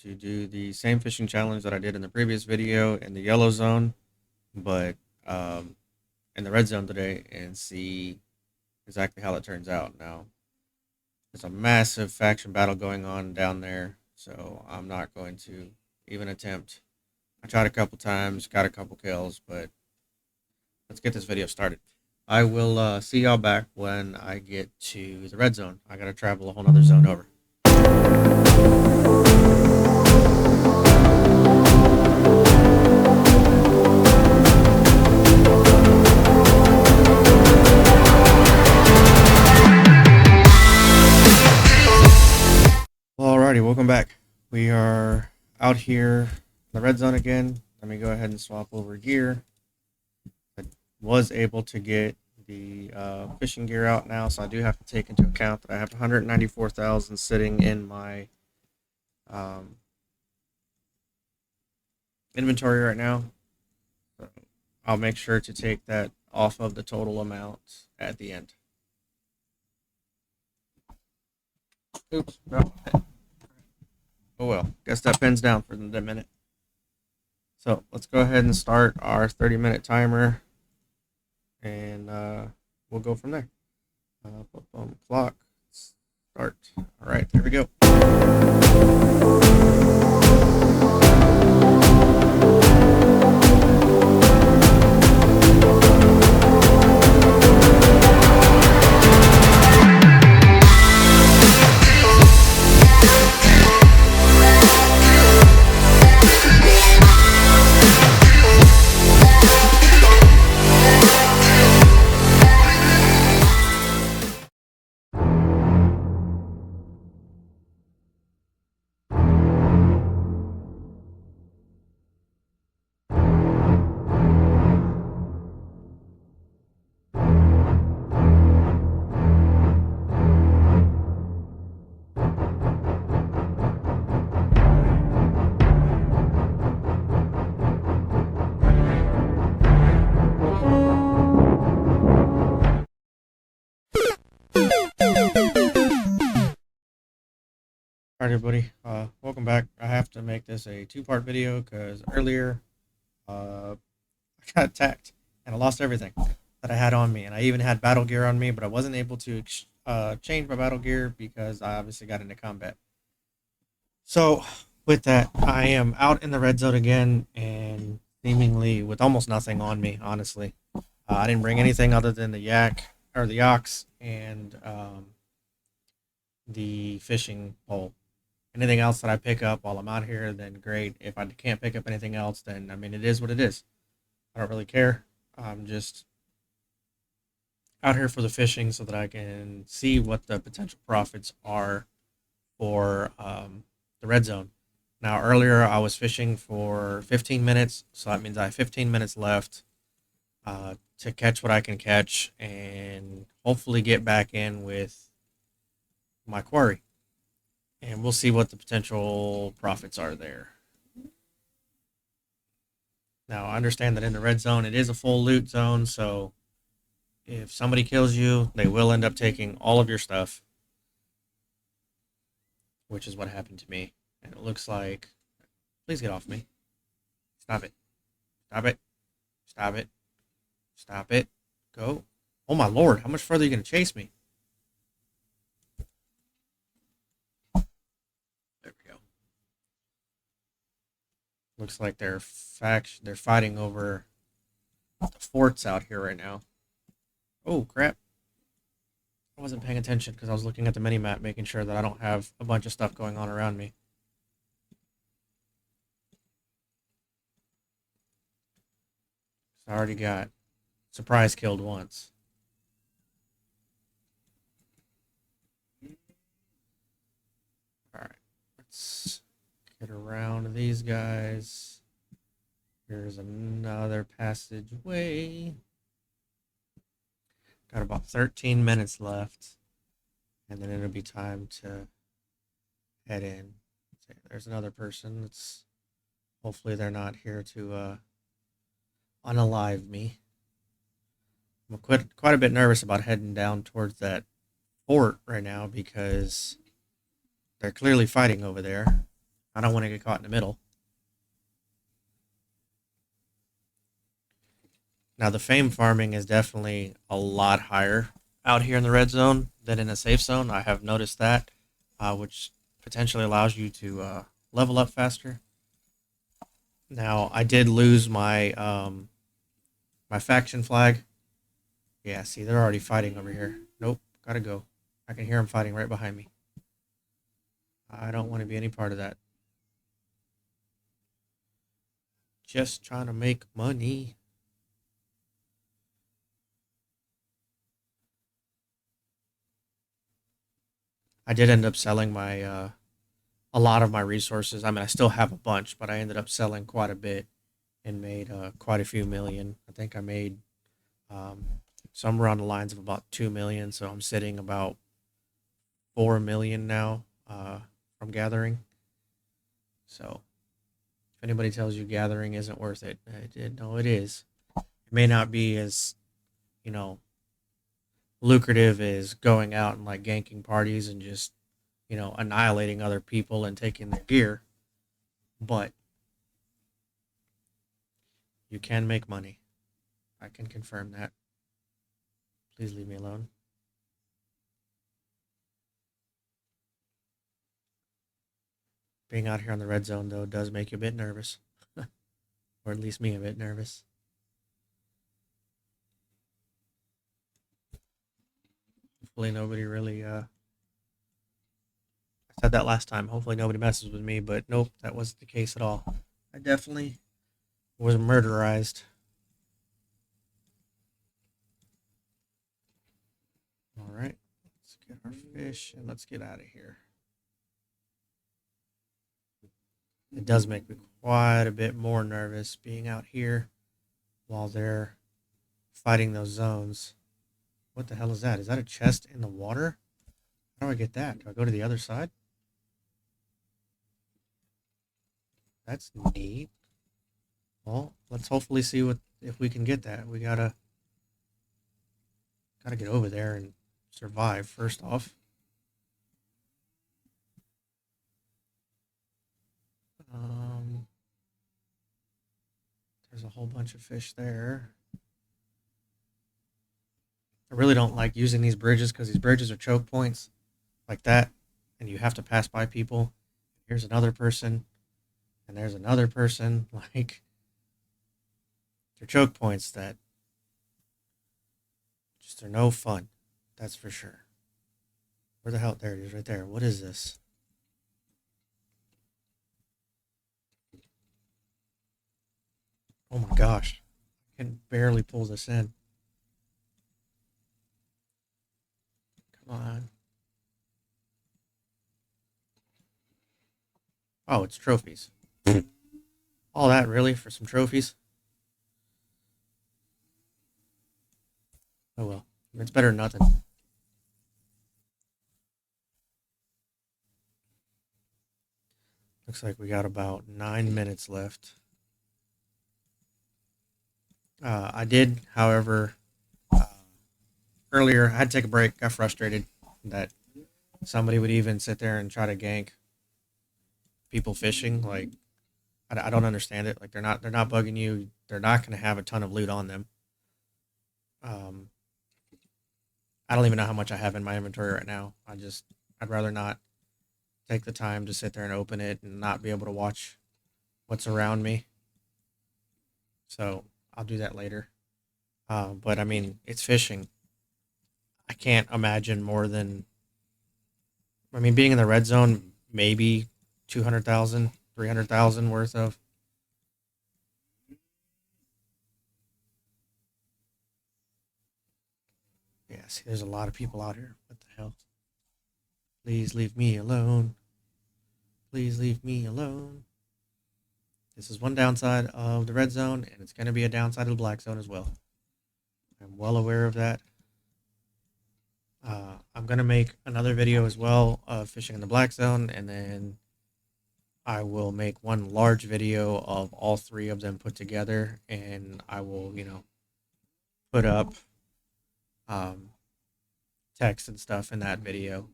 to do the same fishing challenge that I did in the previous video in the yellow zone, but in the red zone today and see exactly how it turns out. Now, there's a massive faction battle going on down there, so I'm not going to even attempt. I tried a couple times, got a couple kills, but let's get this video started. I will see y'all back when I get to the red zone. I gotta travel a whole nother zone over. Alrighty, welcome back. We are out here in the red zone again. Let me go ahead and swap over gear. I was able to get the fishing gear out now, so I do have to take into account that I have 194,000 sitting in my inventory right now. So I'll make sure to take that off of the total amount at the end. Oops, no. Oh well, guess that pen's down for the minute. So let's go ahead and start our 30-minute timer, and we'll go from there. Clock, start. All right, there we go. Alright everybody, welcome back. I have to make this a two-part video because earlier I got attacked and I lost everything that I had on me, and I even had battle gear on me, but I wasn't able to change my battle gear because I obviously got into combat. So with that, I am out in the red zone again and seemingly with almost nothing on me, honestly. I didn't bring anything other than the the ox and the fishing pole. Anything else that I pick up while I'm out here, then great. If I can't pick up anything else, then I mean, it is what it is. I don't really care. I'm just out here for the fishing so that I can see what the potential profits are for the red zone. Now, earlier I was fishing for 15 minutes, so that means I have 15 minutes left to catch what I can catch and hopefully get back in with my quarry. And we'll see what the potential profits are there. Now, I understand that in the red zone, it is a full loot zone, so if somebody kills you, they will end up taking all of your stuff, which is what happened to me. And it looks like... Please get off me. Stop it. Stop it. Stop it. Stop it. Go. Oh my lord, how much further are you going to chase me? Looks like they're fighting over the forts out here right now. Oh, crap. I wasn't paying attention because I was looking at the mini-map, making sure that I don't have a bunch of stuff going on around me. So I already got surprise killed once. Alright, let's get around these guys. Here's another passageway. Got about 13 minutes left, and then it'll be time to head in. There's another person. It's hopefully they're not here to unalive me. I'm quite a bit nervous about heading down towards that fort right now because they're clearly fighting over there. I don't want to get caught in the middle. Now, the fame farming is definitely a lot higher out here in the red zone than in a safe zone. I have noticed that, which potentially allows you to level up faster. Now, I did lose my my faction flag. Yeah, see, they're already fighting over here. Nope, gotta go. I can hear them fighting right behind me. I don't want to be any part of that. Just trying to make money. I did end up selling my a lot of my resources. I mean, I still have a bunch, but I ended up selling quite a bit and made quite a few million. I think I made um, somewhere on the lines of about 2 million. So I'm sitting about 4 million now from gathering. So if anybody tells you gathering isn't worth it, no, it is. It may not be as you know lucrative as going out and like ganking parties and just annihilating other people and taking their gear, but you can make money. I can confirm that. Please leave me alone. Being out here on the red zone, though, does make you a bit nervous. Or at least me a bit nervous. Hopefully nobody really, I said that last time, hopefully nobody messes with me, but nope, that wasn't the case at all. I definitely was murderized. Alright, let's get our fish and let's get out of here. It does make me quite a bit more nervous being out here while they're fighting those zones. What the hell is that? Is that a chest in the water? How do I get that? Do I go to the other side? That's neat. Well, let's hopefully see what if we can get that. We gotta get over there and survive first off. Um, there's a whole bunch of fish there. I really don't like using these bridges because these bridges are choke points like that, and you have to pass by people. Here's another person, and there's another person. Like, they're choke points that just are no fun. That's for sure. Where the hell? There it is, right there. What is this? Oh my gosh, I can barely pull this in. Come on. Oh, it's trophies. All that really for some trophies? Oh well, it's better than nothing. Looks like we got about 9 minutes left. I did, however, uh, earlier I had to take a break. Got frustrated that somebody would even sit there and try to gank people fishing. Like I don't understand it. Like they're not bugging you. They're not going to have a ton of loot on them. Um, I don't even know how much I have in my inventory right now. I'd rather not take the time to sit there and open it and not be able to watch what's around me. So I'll do that later. But I mean, it's fishing. I can't imagine more than. I mean, being in the red zone, maybe 200,000, 300,000 worth of. Yeah, see, there's a lot of people out here. What the hell? Please leave me alone. Please leave me alone. This is one downside of the red zone, and it's going to be a downside of the black zone as well. I'm well aware of that. I'm going to make another video as well of fishing in the black zone, and then I will make one large video of all three of them put together, and I will, put up um, text and stuff in that video,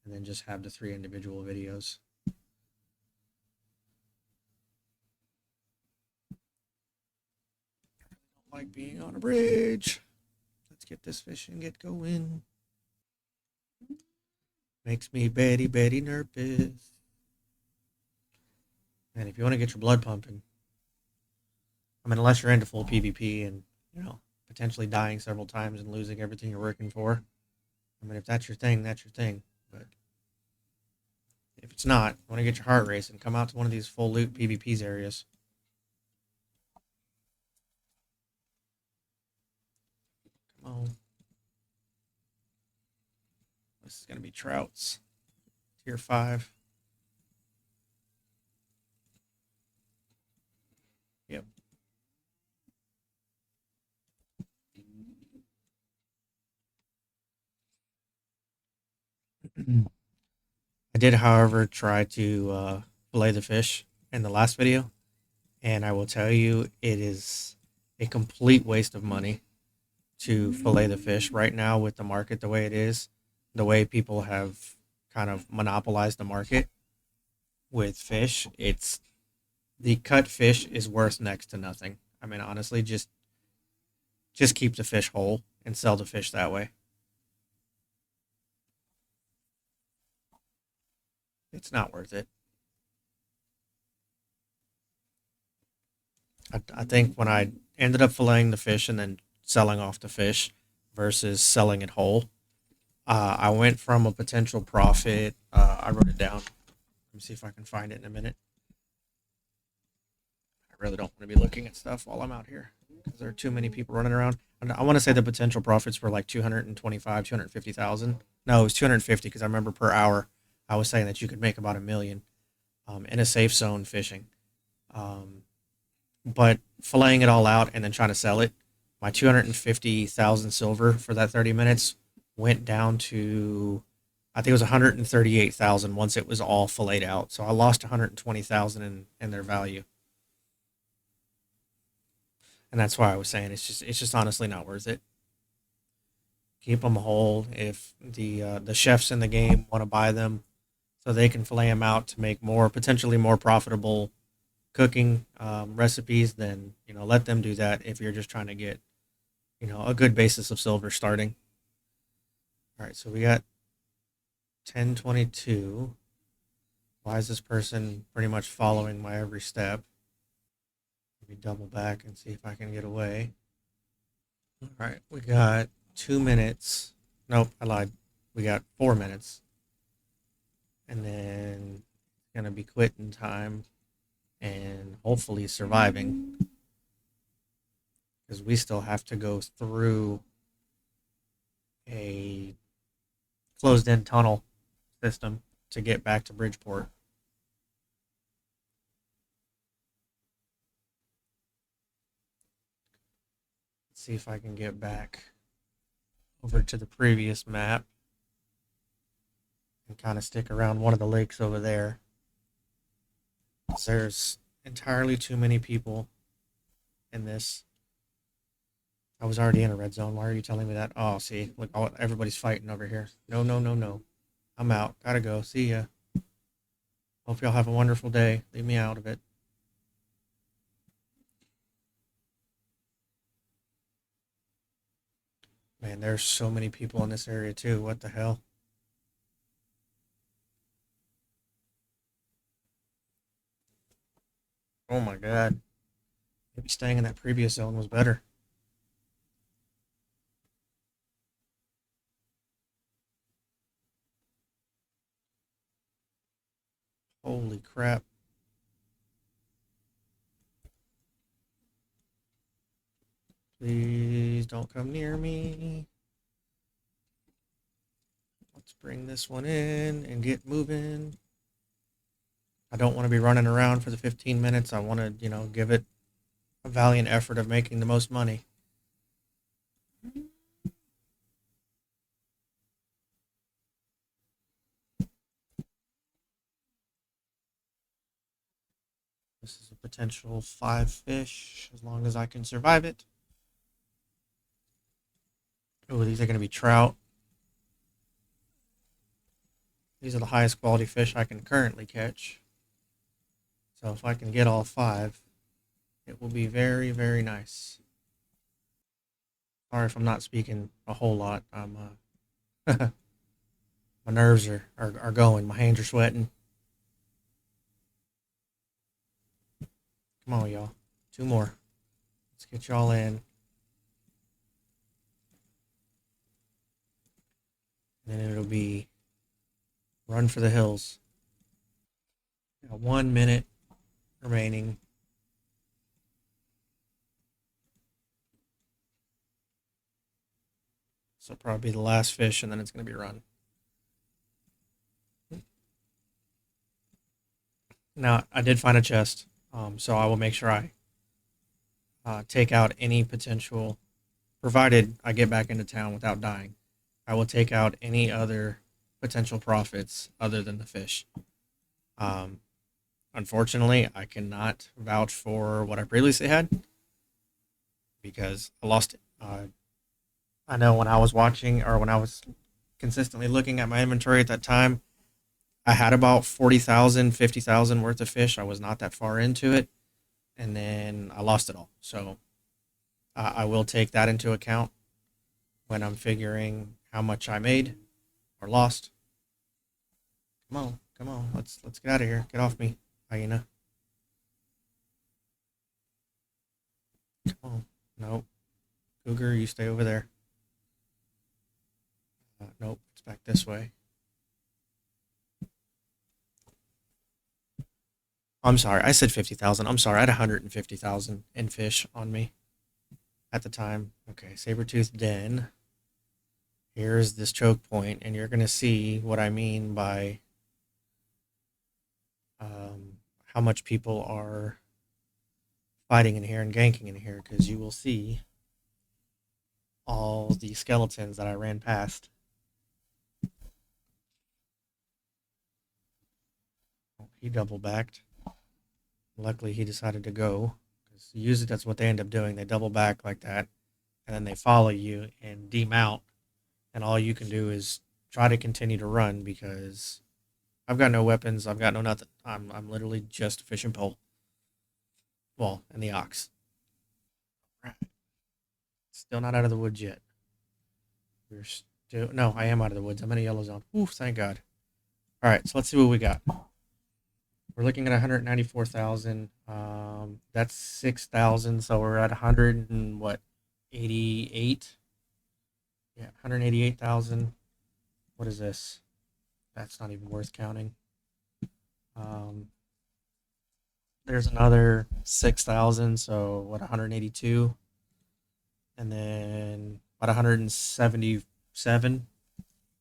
and then just have the three individual videos. like being on a bridge. Let's get this fish and get going. Makes me Betty nervous. And if you want to get your blood pumping, I mean, unless you're into full PvP and, potentially dying several times and losing everything you're working for. I mean, if that's your thing, that's your thing. But if it's not, you want to get your heart racing, come out to one of these full loot PvPs areas. Come on. This is going to be trouts. Tier 5. Yep. I did, however, try to fillet the fish in the last video, and I will tell you it is a complete waste of money to fillet the fish right now with the market the way it is, the way people have kind of monopolized the market with fish. It's the cut fish is worth next to nothing. I mean, honestly, just keep the fish whole and sell the fish that way. It's not worth it. I think when I ended up filleting the fish and then selling off the fish versus selling it whole, I went from a potential profit. I wrote it down. Let me see if I can find it in a minute. I really don't want to be looking at stuff while I'm out here because there are too many people running around. I want to say the potential profits were like 225, 250,000. No, it was 250 because I remember per hour I was saying that you could make about $1 million in a safe zone fishing. But filleting it all out and then trying to sell it, my 250,000 silver for that 30 minutes went down to, I think it was 138,000 once it was all filleted out. So I lost 120,000 in their value. And that's why I was saying it's just honestly not worth it. Keep them whole. If the chefs in the game want to buy them, so they can fillet them out to make more potentially more profitable cooking recipes, then let them do that. If you're just trying to get a good basis of silver starting. All right, so we got 1022. Why is this person pretty much following my every step? Let me double back and see if I can get away. All right, we got 2 minutes. Nope, I lied. We got 4 minutes. And then it's going to be quitting time and hopefully surviving. Because we still have to go through a closed-in tunnel system to get back to Bridgeport. Let's see if I can get back over to the previous map and kind of stick around one of the lakes over there. There's entirely too many people in this. I was already in a red zone. Why are you telling me that? Oh, see, look, everybody's fighting over here. No, no, no, no. I'm out. Gotta go. See ya. Hope y'all have a wonderful day. Leave me out of it. Man, there's so many people in this area too. What the hell? Oh my god. Maybe staying in that previous zone was better. Holy crap. Please don't come near me. Let's bring this one in and get moving. I don't want to be running around for the 15 minutes. I want to, give it a valiant effort of making the most money. This is a potential 5 fish, as long as I can survive it. Oh, these are going to be trout. These are the highest quality fish I can currently catch. So if I can get all 5, it will be very, very nice. Sorry if I'm not speaking a whole lot. My nerves are going. My hands are sweating. Come on, y'all. Two more. Let's get y'all in. And then it'll be run for the hills. Got 1 minute remaining. So probably the last fish, and then it's going to be run. Now, I did find a chest, so I will make sure I take out any potential, provided I get back into town without dying. I will take out any other potential profits other than the fish. Unfortunately, I cannot vouch for what I previously had because I lost it. I know when I was watching, or when I was consistently looking at my inventory at that time, I had about 40,000, 50,000 worth of fish. I was not that far into it, and then I lost it all. So I will take that into account when I'm figuring how much I made or lost. Come on, let's get out of here. Get off me, hyena. Come on, nope. Cougar, you stay over there. Nope, it's back this way. I'm sorry, I said 50,000. I'm sorry, I had 150,000 in fish on me at the time. Okay, saber-toothed den. Here's this choke point, and you're going to see what I mean by how much people are fighting in here and ganking in here, because you will see all the skeletons that I ran past. Oh, he double backed. Luckily, he decided to go, because usually that's what they end up doing. They double back like that, and then they follow you and demount, and all you can do is try to continue to run, because I've got no weapons. I've got no nothing. I'm literally just a fishing pole. Well, and the ox. Right. Still not out of the woods yet. We're still no. I am out of the woods. I'm in a yellow zone. Ooh, thank God. All right, so let's see what we got. We're looking at 194,000. That's 6,000. So we're at 100 and what? 88. Yeah, 188,000. What is this? That's not even worth counting. There's another 6,000, so what, 182, and then about 177,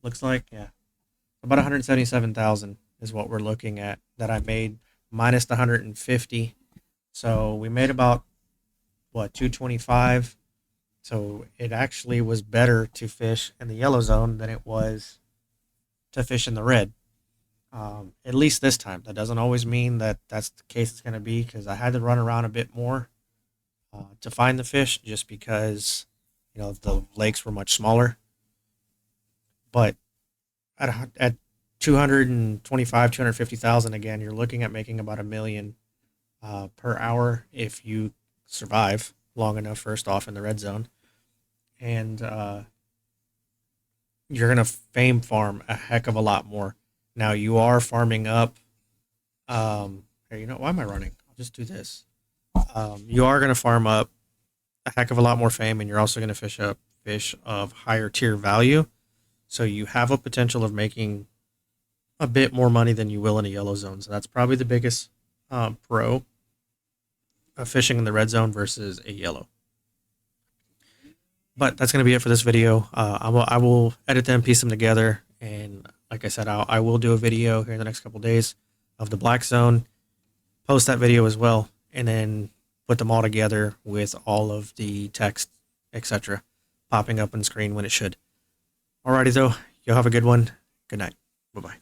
looks like, yeah, about 177,000 is what we're looking at that I made, minus the 150. So we made about, what, 225. So it actually was better to fish in the yellow zone than it was to fish in the red. At least this time. That doesn't always mean that that's the case it's going to be, because I had to run around a bit more to find the fish, just because, you know, the lakes were much smaller. But at 225, 250,000, again, you're looking at making about $1 million per hour if you survive long enough, first off, in the red zone. And you're going to fame farm a heck of a lot more. Now you are farming up. Here, you know, why am I running? I'll just do this. You are going to farm up a heck of a lot more fame, and you're also going to fish up fish of higher tier value. So you have a potential of making a bit more money than you will in a yellow zone. So that's probably the biggest pro of fishing in the red zone versus a yellow. But that's going to be it for this video. I will edit them, piece them together, and like I said, I will do a video here in the next couple of days of the black zone, post that video as well, and then put them all together with all of the text, etc., popping up on the screen when it should. Alrighty, though, you'll have a good one. Good night. Bye-bye.